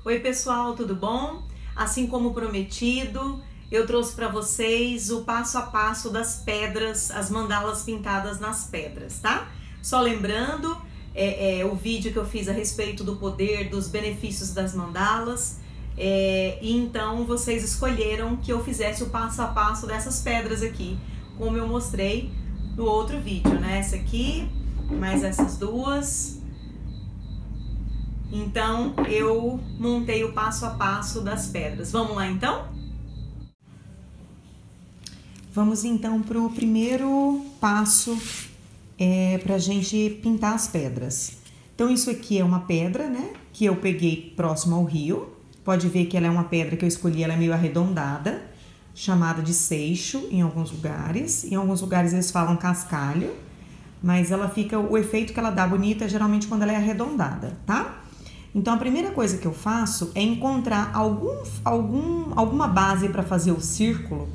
Oi pessoal, tudo bom? Assim como prometido, eu trouxe para vocês o passo a passo das pedras, as mandalas pintadas nas pedras, tá? Só lembrando, o vídeo que eu fiz a respeito do poder, dos benefícios das mandalas, e então vocês escolheram que eu fizesse o passo a passo dessas pedras aqui, como eu mostrei no outro vídeo, né? Essa aqui, mais essas duas. Então, eu montei o passo a passo das pedras. Vamos lá, então? Vamos, então, para o primeiro passo para a gente pintar as pedras. Então, isso aqui é uma pedra, né? Que eu peguei próximo ao rio. Pode ver que ela é uma pedra que eu escolhi, ela é meio arredondada, chamada de seixo em alguns lugares. Em alguns lugares eles falam cascalho, mas ela fica, o efeito que ela dá bonita é geralmente quando ela é arredondada, tá? Então, a primeira coisa que eu faço é encontrar alguma base para fazer o círculo,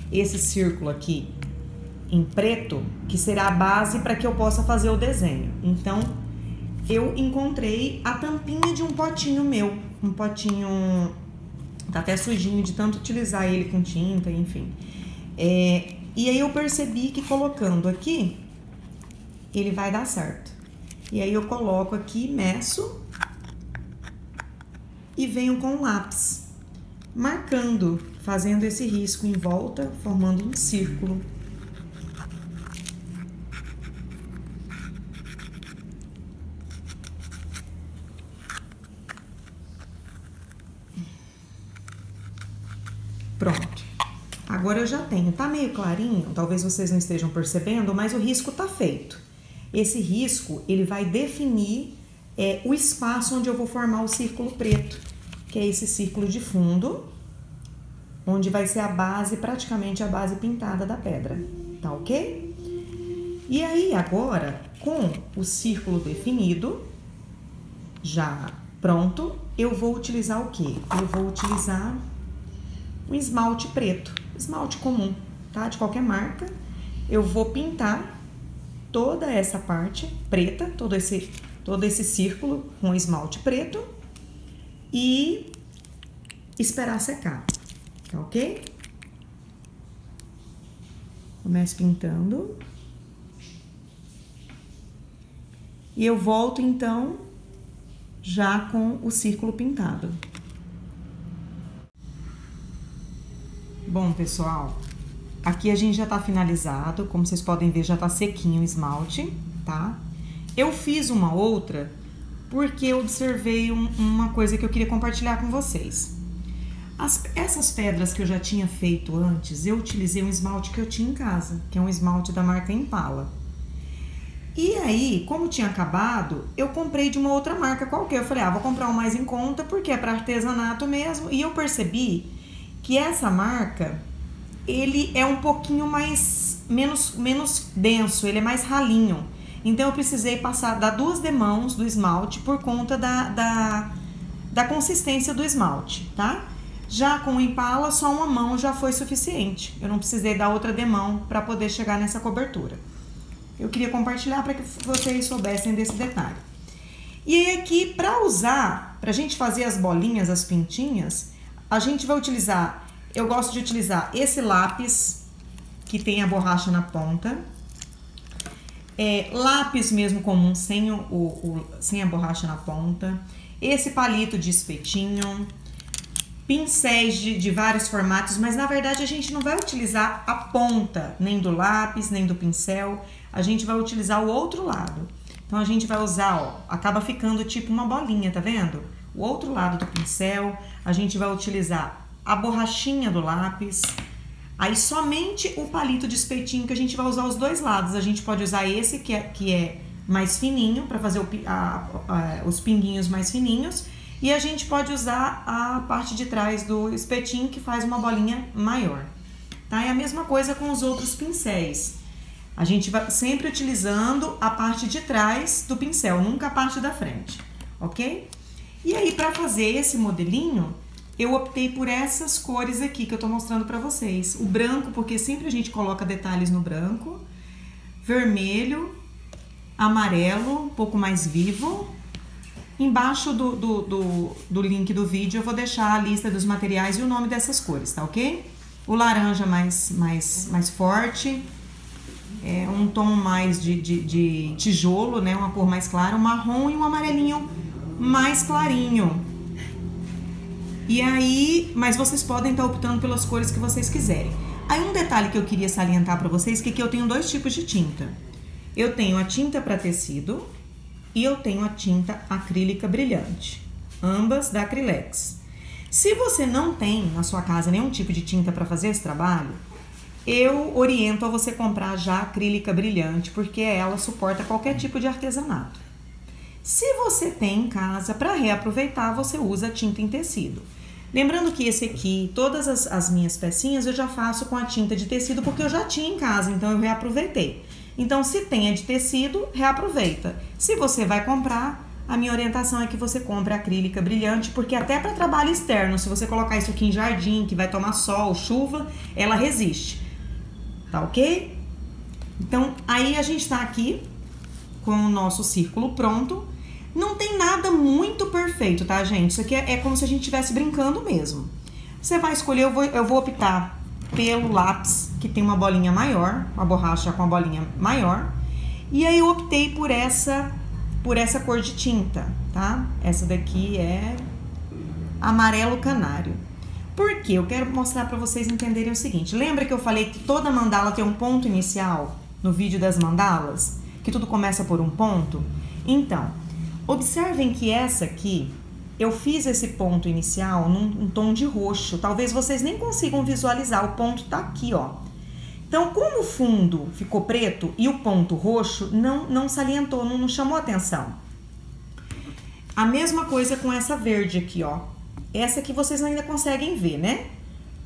esse círculo aqui em preto, que será a base para que eu possa fazer o desenho. Então, eu encontrei a tampinha de um potinho meu, um potinho, tá até sujinho de tanto utilizar ele com tinta, enfim. E aí eu percebi que colocando aqui, ele vai dar certo. E aí eu coloco aqui, meço e venho com o lápis, marcando, fazendo esse risco em volta, formando um círculo. Pronto. Agora eu já tenho, tá meio clarinho, talvez vocês não estejam percebendo, mas o risco tá feito. Esse risco, ele vai definir o espaço onde eu vou formar o círculo preto, que é esse círculo de fundo, onde vai ser a base, praticamente a base pintada da pedra, tá ok? E aí, agora, com o círculo definido, já pronto, eu vou utilizar o quê? Eu vou utilizar um esmalte preto, esmalte comum, tá? De qualquer marca. Eu vou pintar toda essa parte preta, todo esse círculo com esmalte preto e esperar secar, tá ok? Começo pintando. E eu volto, então, já com o círculo pintado. Bom, pessoal, aqui a gente já tá finalizado, como vocês podem ver, já tá sequinho o esmalte, tá? Eu fiz uma outra porque eu observei uma coisa que eu queria compartilhar com vocês. Essas pedras que eu já tinha feito antes, eu utilizei um esmalte que eu tinha em casa, que é um esmalte da marca Impala. E aí, como tinha acabado, eu comprei de uma outra marca qualquer. Eu falei, vou comprar um mais em conta porque é para artesanato mesmo. E eu percebi que essa marca, ele é um pouquinho menos denso, ele é mais ralinho. Então, eu precisei dar 2 demãos do esmalte por conta da consistência do esmalte, tá? Já com o Impala, só uma mão já foi suficiente. Eu não precisei dar outra demão para poder chegar nessa cobertura. Eu queria compartilhar para que vocês soubessem desse detalhe. E aí aqui, para a gente fazer as bolinhas, as pintinhas, a gente vai utilizar, eu gosto de utilizar esse lápis que tem a borracha na ponta, lápis mesmo comum, sem a borracha na ponta, esse palito de espetinho, pincéis de vários formatos, mas na verdade a gente não vai utilizar a ponta nem do lápis, nem do pincel, a gente vai utilizar o outro lado. Então a gente vai usar, ó, acaba ficando tipo uma bolinha, tá vendo? O outro lado do pincel, a gente vai utilizar a borrachinha do lápis, aí somente o palito de espetinho que a gente vai usar os dois lados. A gente pode usar esse que é mais fininho, para fazer os pinguinhos mais fininhos, e a gente pode usar a parte de trás do espetinho que faz uma bolinha maior, tá? É a mesma coisa com os outros pincéis. A gente vai sempre utilizando a parte de trás do pincel, nunca a parte da frente, ok? E aí, para fazer esse modelinho, eu optei por essas cores aqui que eu tô mostrando pra vocês. O branco, porque sempre a gente coloca detalhes no branco. Vermelho, amarelo, um pouco mais vivo. Embaixo do link do vídeo eu vou deixar a lista dos materiais e o nome dessas cores, tá ok? O laranja mais forte, um tom mais de tijolo, né? Uma cor mais clara, um marrom e um amarelinho mais clarinho. E aí, mas vocês podem estar optando pelas cores que vocês quiserem. Aí um detalhe que eu queria salientar para vocês, que aqui eu tenho dois tipos de tinta. Eu tenho a tinta para tecido e eu tenho a tinta acrílica brilhante, ambas da Acrylex. Se você não tem na sua casa nenhum tipo de tinta para fazer esse trabalho, eu oriento a você comprar já a acrílica brilhante, porque ela suporta qualquer tipo de artesanato. Se você tem em casa, para reaproveitar, você usa a tinta em tecido. Lembrando que esse aqui, todas as minhas pecinhas eu já faço com a tinta de tecido, porque eu já tinha em casa, então eu reaproveitei. Então, se tem a de tecido, reaproveita. Se você vai comprar, a minha orientação é que você compre a acrílica brilhante, porque até para trabalho externo, se você colocar isso aqui em jardim, que vai tomar sol, chuva, ela resiste. Tá ok? Então, aí a gente tá aqui com o nosso círculo pronto. Não tem nada muito perfeito, tá, gente? Isso aqui é como se a gente estivesse brincando mesmo. Você vai escolher, eu vou optar pelo lápis, que tem uma bolinha maior, uma borracha com uma bolinha maior. E aí eu optei por essa cor de tinta, tá? Essa daqui é amarelo canário. Por quê? Eu quero mostrar para vocês entenderem o seguinte. Lembra que eu falei que toda mandala tem um ponto inicial no vídeo das mandalas? Que tudo começa por um ponto? Então, observem que essa aqui, eu fiz esse ponto inicial num tom de roxo. Talvez vocês nem consigam visualizar, o ponto tá aqui, ó. Então, como o fundo ficou preto e o ponto roxo, não salientou, não chamou atenção. A mesma coisa com essa verde aqui, ó. Essa aqui vocês ainda conseguem ver, né?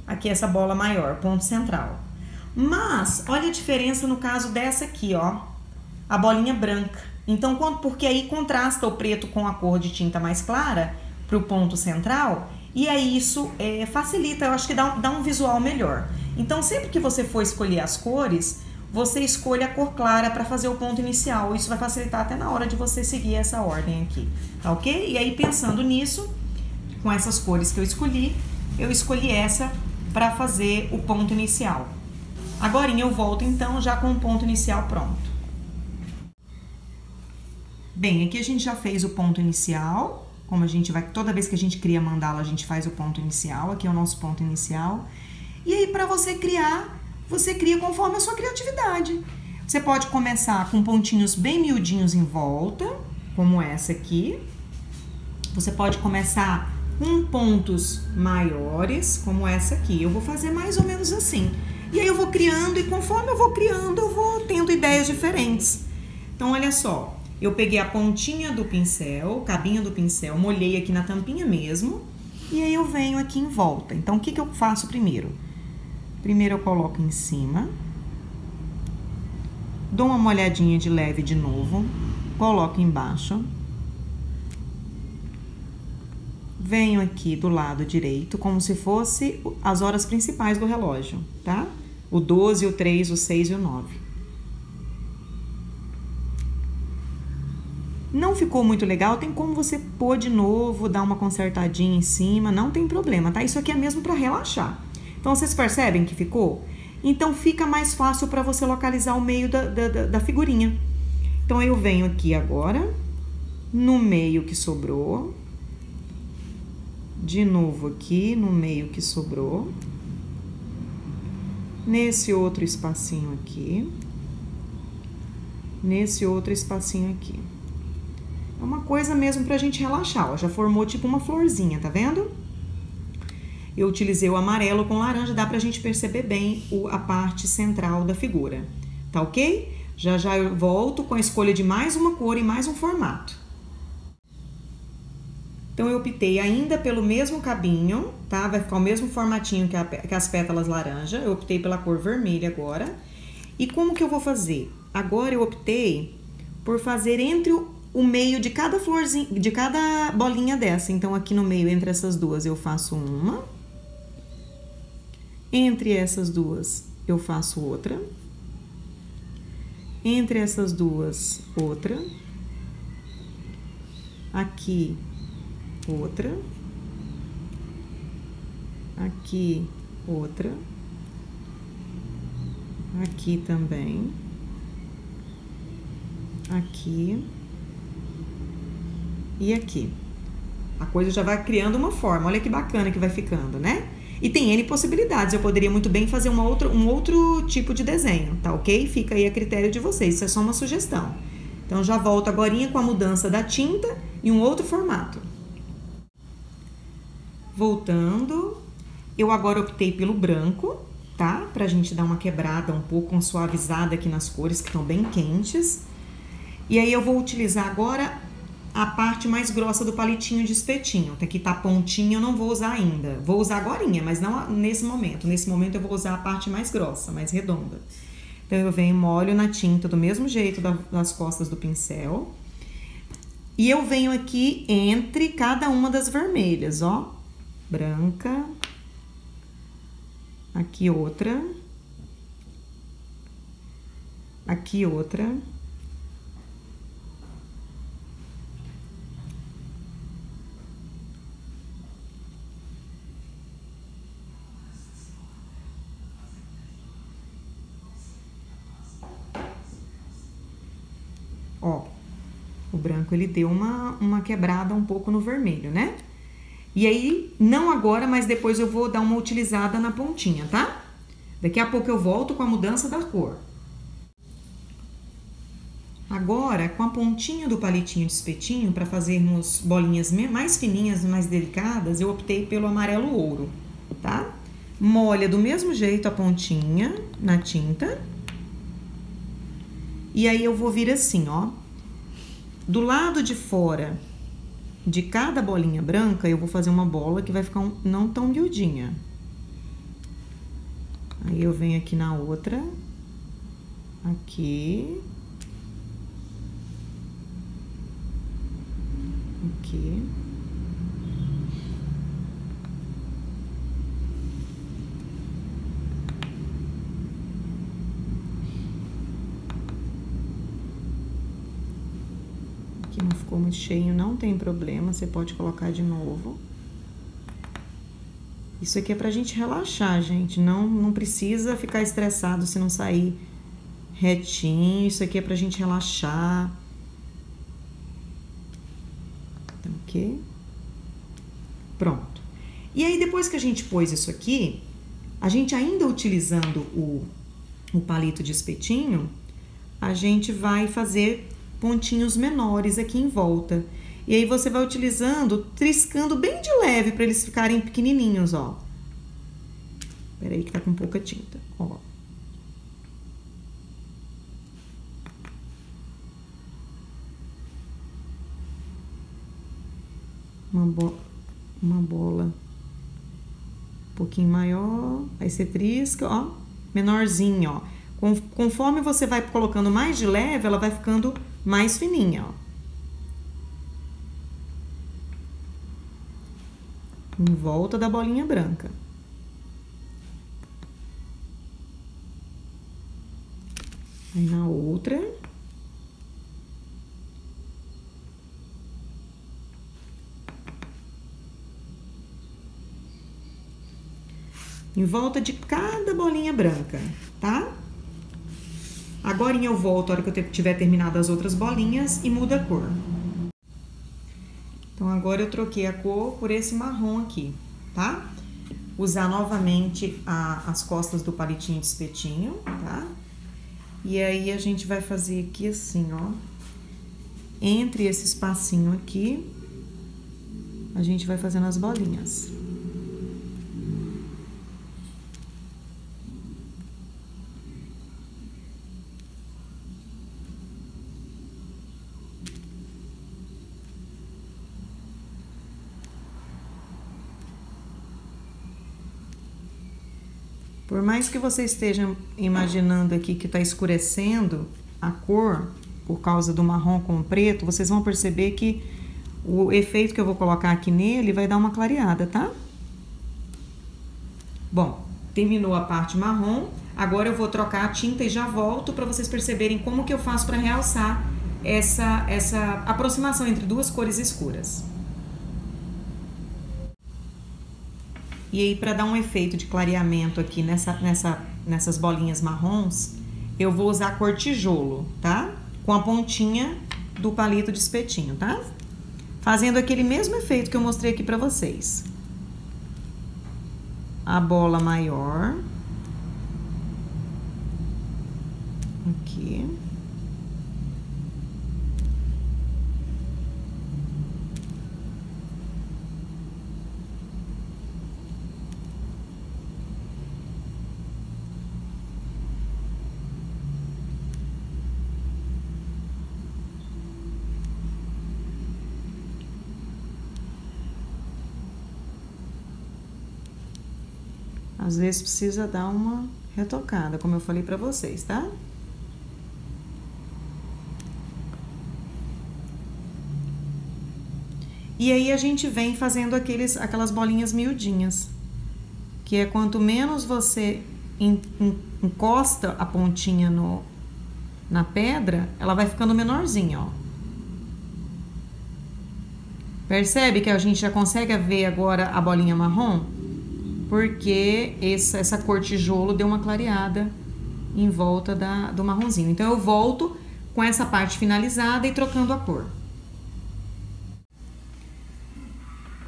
Aqui essa bola maior, ponto central. Mas, olha a diferença no caso dessa aqui, ó. A bolinha branca. Então, porque aí contrasta o preto com a cor de tinta mais clara para o ponto central, e aí isso facilita, eu acho que dá um visual melhor. Então, sempre que você for escolher as cores, você escolhe a cor clara para fazer o ponto inicial. Isso vai facilitar até na hora de você seguir essa ordem aqui, tá ok? E aí, pensando nisso, com essas cores que eu escolhi essa para fazer o ponto inicial. Agora eu volto então já com o ponto inicial pronto. Bem, aqui a gente já fez o ponto inicial, como a gente vai, toda vez que a gente cria mandala, a gente faz o ponto inicial, aqui é o nosso ponto inicial. E aí, para você criar, você cria conforme a sua criatividade. Você pode começar com pontinhos bem miudinhos em volta, como essa aqui. Você pode começar com pontos maiores, como essa aqui. Eu vou fazer mais ou menos assim. E aí eu vou criando, e conforme eu vou criando, eu vou tendo ideias diferentes. Então, olha só. Eu peguei a pontinha do pincel, o cabinho do pincel, molhei aqui na tampinha mesmo, e aí eu venho aqui em volta. Então, o que eu faço primeiro? Primeiro eu coloco em cima, dou uma molhadinha de leve de novo, coloco embaixo, venho aqui do lado direito, como se fosse as horas principais do relógio, tá? O 12, o 3, o 6 e o 9. Não ficou muito legal, tem como você pôr de novo, dar uma consertadinha em cima, não tem problema, tá? Isso aqui é mesmo para relaxar. Então, vocês percebem que ficou? Então, fica mais fácil para você localizar o meio da figurinha. Então, eu venho aqui agora, no meio que sobrou, de novo aqui, no meio que sobrou, nesse outro espacinho aqui, nesse outro espacinho aqui. É uma coisa mesmo pra gente relaxar, ó. Já formou tipo uma florzinha, tá vendo? Eu utilizei o amarelo com laranja, dá pra gente perceber bem a parte central da figura, tá ok? Já eu volto com a escolha de mais uma cor e mais um formato. Então, eu optei ainda pelo mesmo cabinho, tá? Vai ficar o mesmo formatinho que as pétalas laranja. Eu optei pela cor vermelha agora. E como que eu vou fazer? Agora, eu optei por fazer entre o meio de cada florzinha, de cada bolinha dessa. Então, aqui no meio, entre essas duas, eu faço uma. Entre essas duas, eu faço outra. Entre essas duas, outra. aqui outra, aqui outra, aqui também, aqui e aqui. A coisa já vai criando uma forma, olha que bacana que vai ficando, né? E tem N possibilidades, eu poderia muito bem fazer um outro tipo de desenho, tá ok? Fica aí a critério de vocês, isso é só uma sugestão. Então, já volto agorinha com a mudança da tinta e um outro formato. Voltando, eu agora optei pelo branco, tá? Pra gente dar uma quebrada um pouco, uma suavizada aqui nas cores que estão bem quentes. E aí, eu vou utilizar agora a parte mais grossa do palitinho de espetinho. Aqui tá pontinha, eu não vou usar ainda. Vou usar agorinha, mas não nesse momento. Nesse momento eu vou usar a parte mais grossa, mais redonda. Então, eu venho e molho na tinta do mesmo jeito das costas do pincel. E eu venho aqui entre cada uma das vermelhas, ó. Branca. Aqui outra. Aqui outra. Ó, o branco ele deu uma quebrada um pouco no vermelho, né? E aí, não agora, mas depois eu vou dar uma utilizada na pontinha, tá? Daqui a pouco eu volto com a mudança da cor. Agora, com a pontinha do palitinho de espetinho, para fazermos bolinhas mais fininhas, mais delicadas, eu optei pelo amarelo ouro, tá? Molha do mesmo jeito a pontinha na tinta. E aí, eu vou vir assim, ó. Do lado de fora de cada bolinha branca, eu vou fazer uma bola que vai ficar não tão miudinha. Aí, eu venho aqui na outra. Aqui. Aqui. Não ficou muito cheio, não tem problema, você pode colocar de novo. Isso aqui é pra gente relaxar, gente, não precisa ficar estressado se não sair retinho, isso aqui é pra gente relaxar. Tá ok? Pronto. E aí, depois que a gente pôs isso aqui, a gente ainda utilizando o palito de espetinho, a gente vai fazer pontinhos menores aqui em volta. E aí, você vai utilizando, triscando bem de leve para eles ficarem pequenininhos, ó. Espera aí que tá com pouca tinta, ó. Uma bola um pouquinho maior, aí você trisca, ó, menorzinho, ó. Conforme você vai colocando mais de leve, ela vai ficando mais fininha, ó. Em volta da bolinha branca. Aí na outra. Em volta de cada bolinha branca, tá? Agora eu volto, a hora que eu tiver terminado as outras bolinhas, e muda a cor. Então, agora eu troquei a cor por esse marrom aqui, tá? Usar novamente as costas do palitinho de espetinho, tá? E aí, a gente vai fazer aqui assim, ó. Entre esse espacinho aqui, a gente vai fazendo as bolinhas. Por mais que você esteja imaginando aqui que tá escurecendo a cor por causa do marrom com o preto, vocês vão perceber que o efeito que eu vou colocar aqui nele vai dar uma clareada, tá? Bom, terminou a parte marrom, agora eu vou trocar a tinta e já volto para vocês perceberem como que eu faço para realçar essa aproximação entre duas cores escuras. E aí, para dar um efeito de clareamento aqui nessas bolinhas marrons, eu vou usar a cor tijolo, tá? Com a pontinha do palito de espetinho, tá? Fazendo aquele mesmo efeito que eu mostrei aqui pra vocês. A bola maior. Aqui. Às vezes precisa dar uma retocada, como eu falei pra vocês, tá? E aí a gente vem fazendo aquelas bolinhas miudinhas, que é quanto menos você encosta a pontinha na pedra, ela vai ficando menorzinha, ó. Percebe que a gente já consegue ver agora a bolinha marrom? Porque essa cor tijolo deu uma clareada em volta do marronzinho. Então, eu volto com essa parte finalizada e trocando a cor.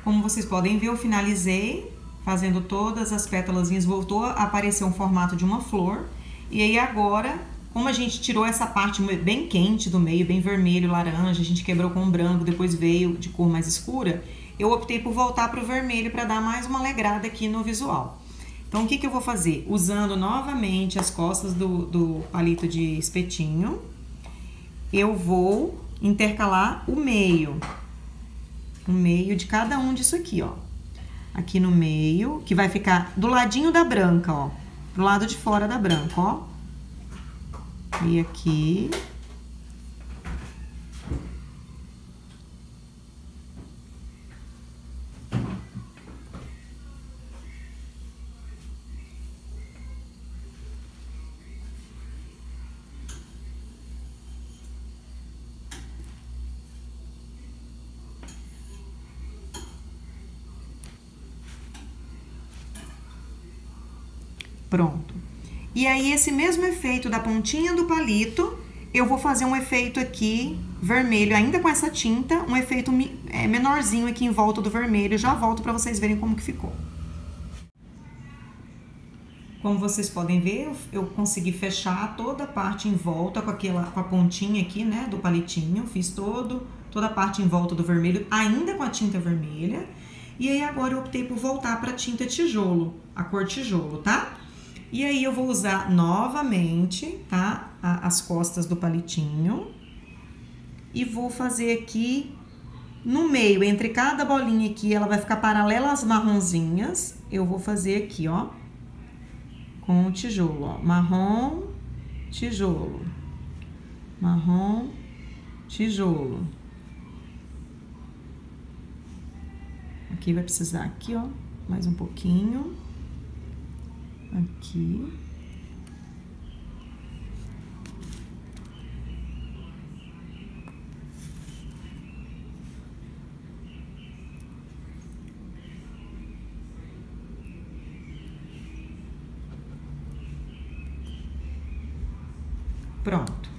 Como vocês podem ver, eu finalizei fazendo todas as pétalazinhas, voltou a aparecer um formato de uma flor. E aí agora, como a gente tirou essa parte bem quente do meio, bem vermelho, laranja, a gente quebrou com branco, depois veio de cor mais escura, eu optei por voltar para o vermelho para dar mais uma alegrada aqui no visual. Então, o que eu vou fazer? Usando novamente as costas do palito de espetinho, eu vou intercalar o meio de cada um disso aqui, ó. Aqui no meio, que vai ficar do ladinho da branca, ó. Do lado de fora da branca, ó. E aqui. Pronto. E aí, esse mesmo efeito da pontinha do palito, eu vou fazer um efeito aqui vermelho, ainda com essa tinta, um efeito menorzinho aqui em volta do vermelho. Já volto pra vocês verem como que ficou. Como vocês podem ver, eu consegui fechar toda a parte em volta com a pontinha aqui, né, do palitinho. Fiz toda a parte em volta do vermelho, ainda com a tinta vermelha. E aí, agora eu optei por voltar pra tinta tijolo, a cor tijolo, tá? E aí, eu vou usar novamente, tá? As costas do palitinho. E vou fazer aqui no meio, entre cada bolinha aqui, ela vai ficar paralela às marronzinhas. Eu vou fazer aqui, ó, com o tijolo, ó. Marrom, tijolo. Marrom, tijolo. Aqui vai precisar aqui, ó, mais um pouquinho. Aqui. Pronto.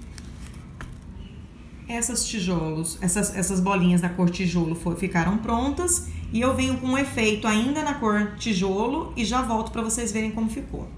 Essas bolinhas da cor tijolo ficaram prontas. E eu venho com um efeito ainda na cor tijolo e já volto para vocês verem como ficou.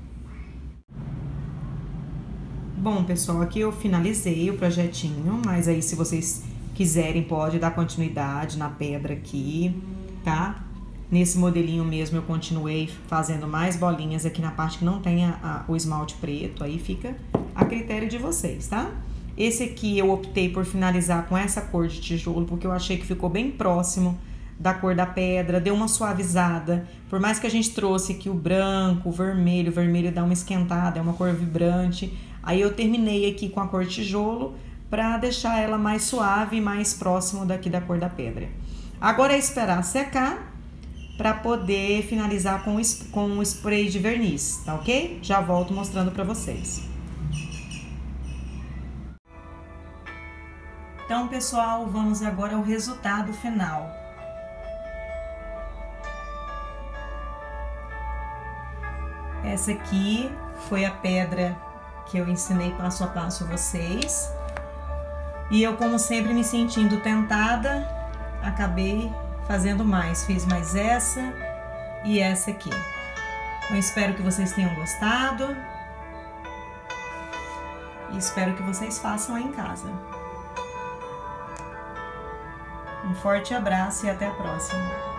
Bom, pessoal, aqui eu finalizei o projetinho, mas aí se vocês quiserem pode dar continuidade na pedra aqui, tá? Nesse modelinho mesmo eu continuei fazendo mais bolinhas aqui na parte que não tem o esmalte preto, aí fica a critério de vocês, tá? Esse aqui eu optei por finalizar com essa cor de tijolo, porque eu achei que ficou bem próximo da cor da pedra, deu uma suavizada. Por mais que a gente trouxe aqui o branco, o vermelho dá uma esquentada, é uma cor vibrante. Aí eu terminei aqui com a cor tijolo para deixar ela mais suave e mais próximo daqui da cor da pedra. Agora é esperar secar para poder finalizar com o spray de verniz, tá ok? Já volto mostrando para vocês. Então, pessoal, vamos agora ao resultado final. Essa aqui foi a pedra que eu ensinei passo a passo a vocês. E eu, como sempre, me sentindo tentada, acabei fazendo mais. Fiz mais essa e essa aqui. Eu espero que vocês tenham gostado. E espero que vocês façam aí em casa. Um forte abraço e até a próxima.